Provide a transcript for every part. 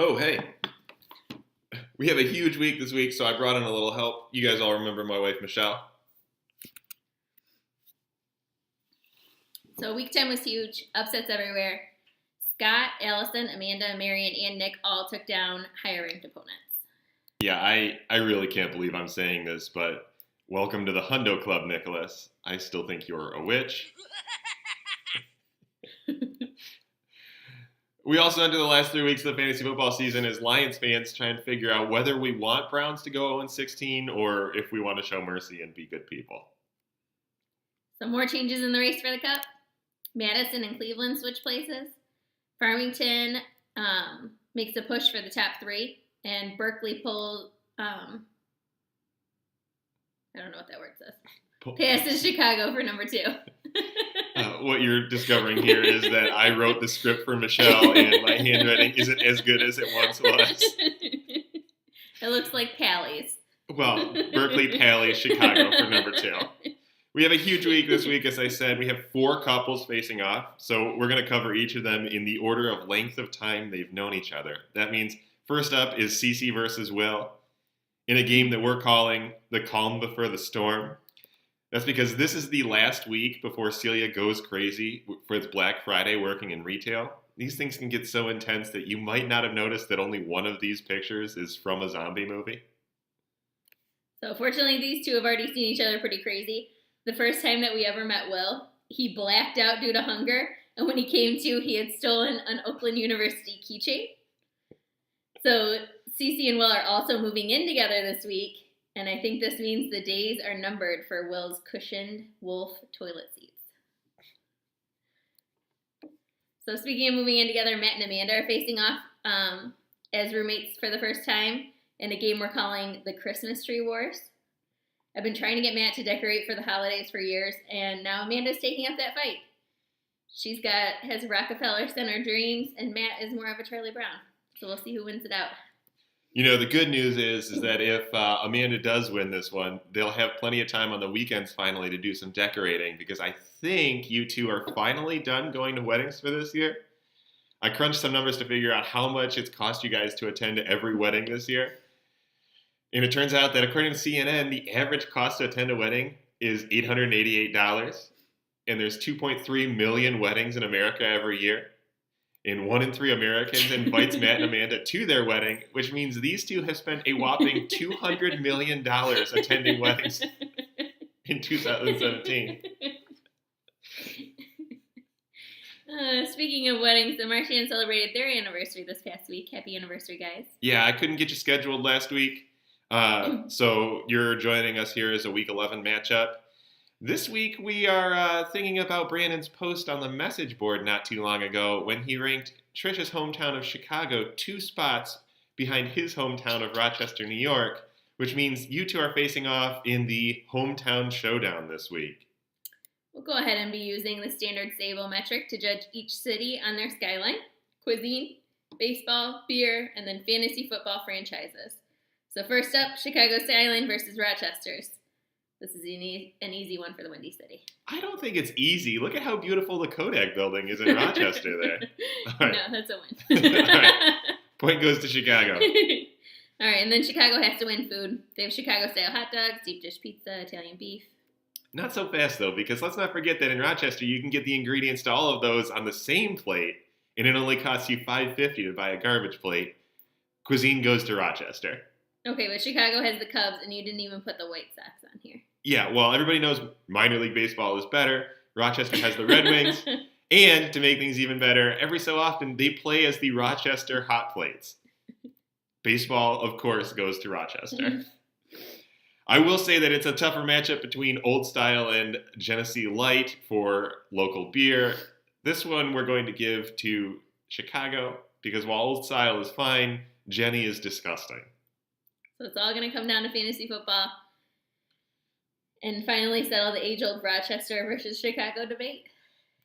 Oh, hey. We have a huge week this week, so I brought in a little help. You guys all remember my wife, Michelle. So week 10 was huge. Upsets everywhere. Scott, Allison, Amanda, Marion, and Nick all took down higher ranked opponents. Yeah, I really can't believe I'm saying this, but welcome to the Hundo Club, Nicholas. I still think you're a witch. We also enter the last 3 weeks of the fantasy football season as Lions fans try and figure out whether we want Browns to go 0-16 or if we want to show mercy and be good people. Some more changes in the race for the Cup. Madison and Cleveland switch places. Farmington makes a push for the top 3. And Berkeley pulled, I don't know what that word says. Passes Chicago for number 2. What you're discovering here is that I wrote the script for Michelle and my handwriting isn't as good as it once was. It looks like Pally's. Well, Berkeley, Pally, Chicago for number 2. We have a huge week this week, as I said. We have 4 couples facing off, so we're going to cover each of them in the order of length of time they've known each other. That means first up is Cece versus Will in a game that we're calling the calm before the storm. That's because this is the last week before Celia goes crazy for its Black Friday working in retail. These things can get so intense that you might not have noticed that only one of these pictures is from a zombie movie. So fortunately, these two have already seen each other pretty crazy. The first time that we ever met Will, he blacked out due to hunger, and when he came to, he had stolen an Oakland University keychain. So Cece and Will are also moving in together this week. And I think this means the days are numbered for Will's cushioned wolf toilet seats. So speaking of moving in together, Matt and Amanda are facing off as roommates for the first time in a game we're calling the Christmas Tree Wars. I've been trying to get Matt to decorate for the holidays for years, and now Amanda's taking up that fight. She's has Rockefeller Center dreams, and Matt is more of a Charlie Brown. So we'll see who wins it out. You know, the good news is that if Amanda does win this one, they'll have plenty of time on the weekends finally to do some decorating because I think you two are finally done going to weddings for this year. I crunched some numbers to figure out how much it's cost you guys to attend every wedding this year. And it turns out that according to CNN, the average cost to attend a wedding is $888. And there's 2.3 million weddings in America every year. And 1 in 3 Americans invites Matt and Amanda to their wedding, which means these two have spent a whopping $200 million attending weddings in 2017. Speaking of weddings, the Marchand celebrated their anniversary this past week. Happy anniversary, guys. Yeah, I couldn't get you scheduled last week, so you're joining us here as a Week 11 matchup. This week, we are thinking about Brandon's post on the message board not too long ago when he ranked Trisha's hometown of Chicago 2 spots behind his hometown of Rochester, New York, which means you two are facing off in the hometown showdown this week. We'll go ahead and be using the standard Sable metric to judge each city on their skyline, cuisine, baseball, beer, and then fantasy football franchises. So first up, Chicago skyline versus Rochester's. This is an easy one for the Windy City. I don't think it's easy. Look at how beautiful the Kodak building is in Rochester there. Right. No, that's a win. All right. Point goes to Chicago. All right, and then Chicago has to win food. They have Chicago-style hot dogs, deep dish pizza, Italian beef. Not so fast, though, because let's not forget that in Rochester, you can get the ingredients to all of those on the same plate, and it only costs you $5.50 to buy a garbage plate. Cuisine goes to Rochester. Okay, but Chicago has the Cubs, and you didn't even put the White Sox on here. Yeah, well, everybody knows minor league baseball is better. Rochester has the Red Wings. And to make things even better, every so often they play as the Rochester Hot Plates. Baseball, of course, goes to Rochester. I will say that it's a tougher matchup between Old Style and Genesee Light for local beer. This one we're going to give to Chicago because while Old Style is fine, Jenny is disgusting. So it's all going to come down to fantasy football. And finally settle the age-old Rochester versus Chicago debate.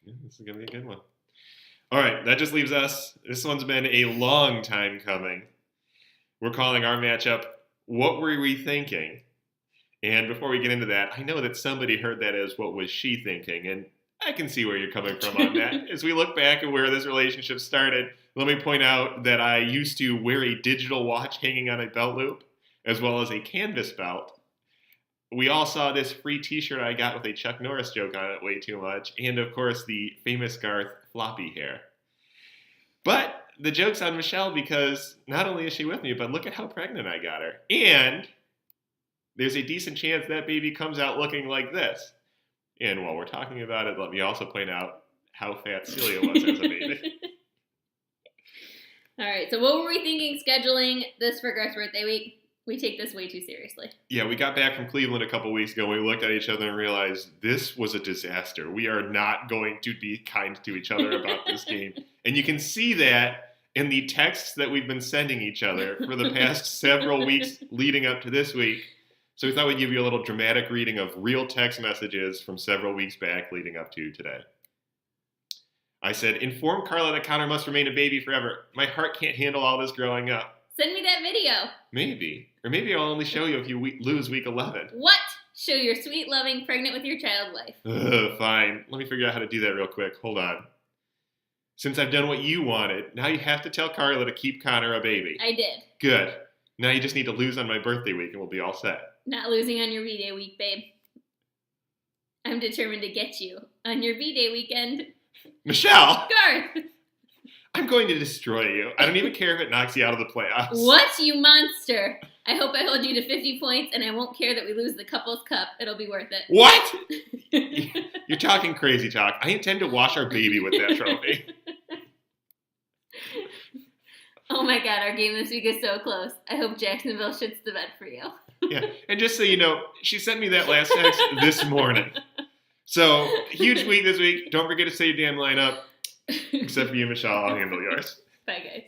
Yeah, this is going to be a good one. All right, that just leaves us. This one's been a long time coming. We're calling our matchup, What Were We Thinking? And before we get into that, I know that somebody heard that as What Was She Thinking? And I can see where you're coming from on that. As we look back at where this relationship started, let me point out that I used to wear a digital watch hanging on a belt loop, as well as a canvas belt. We all saw this free t-shirt I got with a Chuck Norris joke on it way too much, and of course the famous Garth floppy hair. But the joke's on Michelle because not only is she with me, but look at how pregnant I got her. And there's a decent chance that baby comes out looking like this. And while we're talking about it, let me also point out how fat Celia was as a baby. All right, so what were we thinking scheduling this for Garth's birthday week? We take this way too seriously. Yeah, we got back from Cleveland a couple weeks ago. And we looked at each other and realized this was a disaster. We are not going to be kind to each other about this game. And you can see that in the texts that we've been sending each other for the past several weeks leading up to this week. So we thought we'd give you a little dramatic reading of real text messages from several weeks back leading up to today. I said, inform Carla that Connor must remain a baby forever. My heart can't handle all this growing up. Send me that video. Maybe. Or maybe I'll only show you if you lose week 11. What? Show your sweet, loving, pregnant with your child life. Fine. Let me figure out how to do that real quick. Hold on. Since I've done what you wanted, now you have to tell Carla to keep Connor a baby. I did. Good. Now you just need to lose on my birthday week and we'll be all set. Not losing on your V-Day week, babe. I'm determined to get you on your V-Day weekend. Michelle! Garth! I'm going to destroy you. I don't even care if it knocks you out of the playoffs. What, you monster? I hope I hold you to 50 points, and I won't care that we lose the couple's cup. It'll be worth it. What? You're talking crazy talk. I intend to wash our baby with that trophy. Oh my God, our game this week is so close. I hope Jacksonville shits the bed for you. Yeah, and just so you know, she sent me that last text this morning. So, huge week this week. Don't forget to say your damn lineup. Except for you, Michelle. I'll handle yours. Bye, guys.